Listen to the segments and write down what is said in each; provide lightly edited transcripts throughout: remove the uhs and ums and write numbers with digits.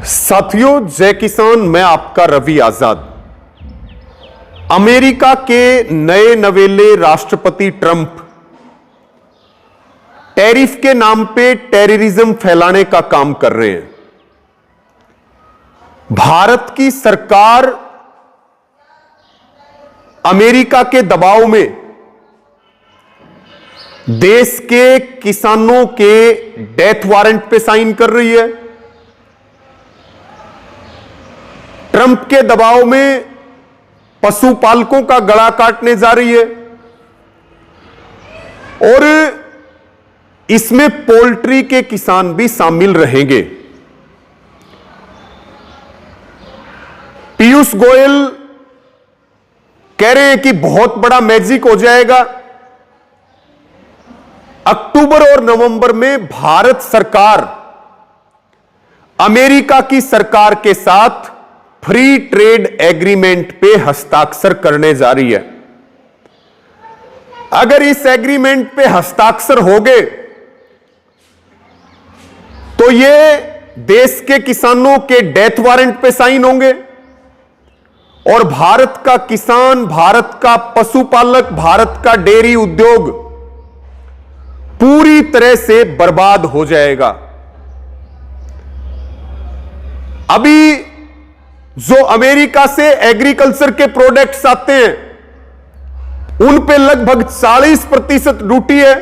साथियों, जय किसान। मैं आपका रवि आजाद। अमेरिका के नए नवेले राष्ट्रपति ट्रंप टैरिफ के नाम पे टेररिज्म फैलाने का काम कर रहे हैं। भारत की सरकार अमेरिका के दबाव में देश के किसानों के डेथ वारंट पे साइन कर रही है। ट्रंप के दबाव में पशुपालकों का गला काटने जा रही है और इसमें पोल्ट्री के किसान भी शामिल रहेंगे। पीयूष गोयल कह रहे हैं कि बहुत बड़ा मैजिक हो जाएगा। अक्टूबर और नवंबर में भारत सरकार अमेरिका की सरकार के साथ फ्री ट्रेड एग्रीमेंट पे हस्ताक्षर करने जा रही है। अगर इस एग्रीमेंट पे हस्ताक्षर हो गए तो ये देश के किसानों के डेथ वारंट पे साइन होंगे और भारत का किसान, भारत का पशुपालक, भारत का डेयरी उद्योग पूरी तरह से बर्बाद हो जाएगा। अभी जो अमेरिका से एग्रीकल्चर के प्रोडक्ट्स आते हैं उन पे लगभग 40% ड्यूटी है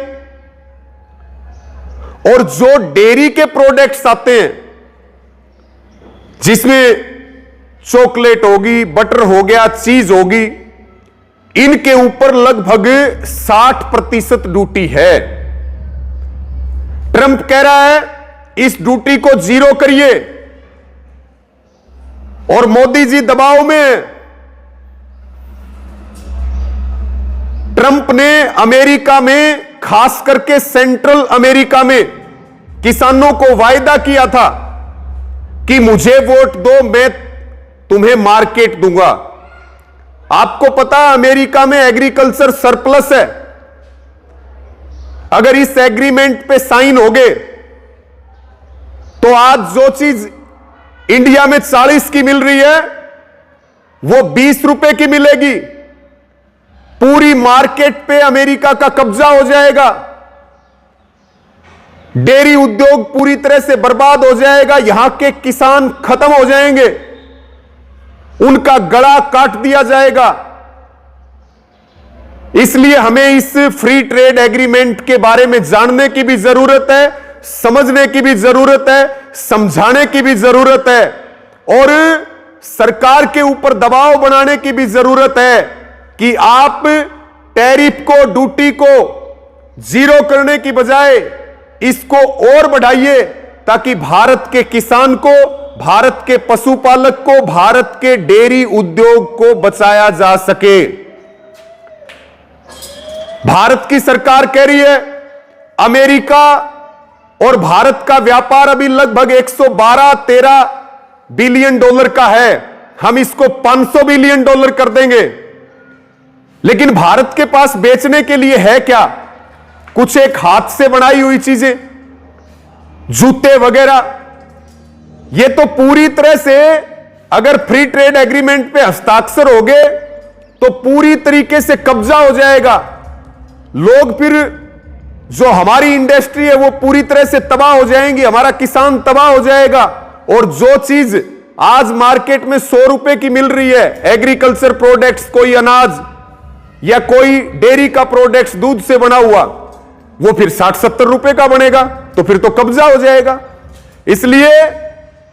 और जो डेयरी के प्रोडक्ट्स आते हैं जिसमें चॉकलेट होगी, बटर हो गया, चीज होगी, इनके ऊपर लगभग 60% ड्यूटी है। ट्रंप कह रहा है इस ड्यूटी को जीरो करिए और मोदी जी दबाव में ट्रंप ने अमेरिका में, खास करके सेंट्रल अमेरिका में किसानों को वायदा किया था कि मुझे वोट दो, मैं तुम्हें मार्केट दूंगा। आपको पता है अमेरिका में एग्रीकल्चर सरप्लस है। अगर इस एग्रीमेंट पे साइन हो गए तो आज जो चीज इंडिया में 40 की मिल रही है वो 20 रुपए की मिलेगी। पूरी मार्केट पे अमेरिका का कब्जा हो जाएगा। डेयरी उद्योग पूरी तरह से बर्बाद हो जाएगा। यहां के किसान खत्म हो जाएंगे, उनका गला काट दिया जाएगा। इसलिए हमें इस फ्री ट्रेड एग्रीमेंट के बारे में जानने की भी जरूरत है, समझने की भी जरूरत है, समझाने की भी जरूरत है और सरकार के ऊपर दबाव बनाने की भी जरूरत है कि आप टैरिफ को, ड्यूटी को जीरो करने की बजाय इसको और बढ़ाइए ताकि भारत के किसान को, भारत के पशुपालक को, भारत के डेयरी उद्योग को बचाया जा सके। भारत की सरकार कह रही है अमेरिका और भारत का व्यापार अभी लगभग 112-13 बिलियन डॉलर का है, हम इसको 500 बिलियन डॉलर कर देंगे। लेकिन भारत के पास बेचने के लिए है क्या? कुछ एक हाथ से बनाई हुई चीजें, जूते वगैरह। ये तो पूरी तरह से अगर फ्री ट्रेड एग्रीमेंट पे हस्ताक्षर हो गए तो पूरी तरीके से कब्जा हो जाएगा। लोग फिर जो हमारी इंडस्ट्री है वो पूरी तरह से तबाह हो जाएंगी, हमारा किसान तबाह हो जाएगा। और जो चीज आज मार्केट में 100 रुपए की मिल रही है, एग्रीकल्चर प्रोडक्ट्स, कोई अनाज या कोई डेयरी का प्रोडक्ट्स दूध से बना हुआ, वो फिर 60-70 रुपए का बनेगा, तो फिर तो कब्जा हो जाएगा। इसलिए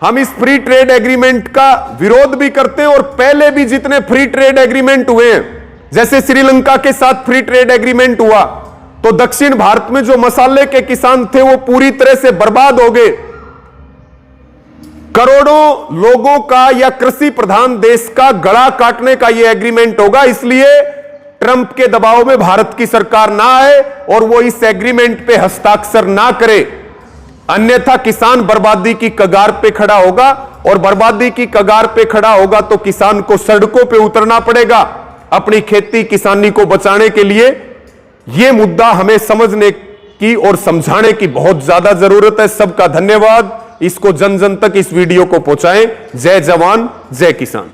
हम इस फ्री ट्रेड एग्रीमेंट का विरोध भी करते हैं और पहले भी जितने फ्री ट्रेड एग्रीमेंट हुए हैं, जैसे श्रीलंका के साथ फ्री ट्रेड एग्रीमेंट हुआ तो दक्षिण भारत में जो मसाले के किसान थे वो पूरी तरह से बर्बाद हो गए। करोड़ों लोगों का या कृषि प्रधान देश का गला काटने का यह एग्रीमेंट होगा। इसलिए ट्रंप के दबाव में भारत की सरकार ना आए और वो इस एग्रीमेंट पे हस्ताक्षर ना करे, अन्यथा किसान बर्बादी की कगार पे खड़ा होगा और बर्बादी की कगार पे खड़ा होगा तो किसान को सड़कों पे उतरना पड़ेगा अपनी खेती किसानी को बचाने के लिए। यह मुद्दा हमें समझने की और समझाने की बहुत ज्यादा जरूरत है। सबका धन्यवाद। इसको जन जन तक इस वीडियो को पहुंचाएं। जय जवान जय किसान।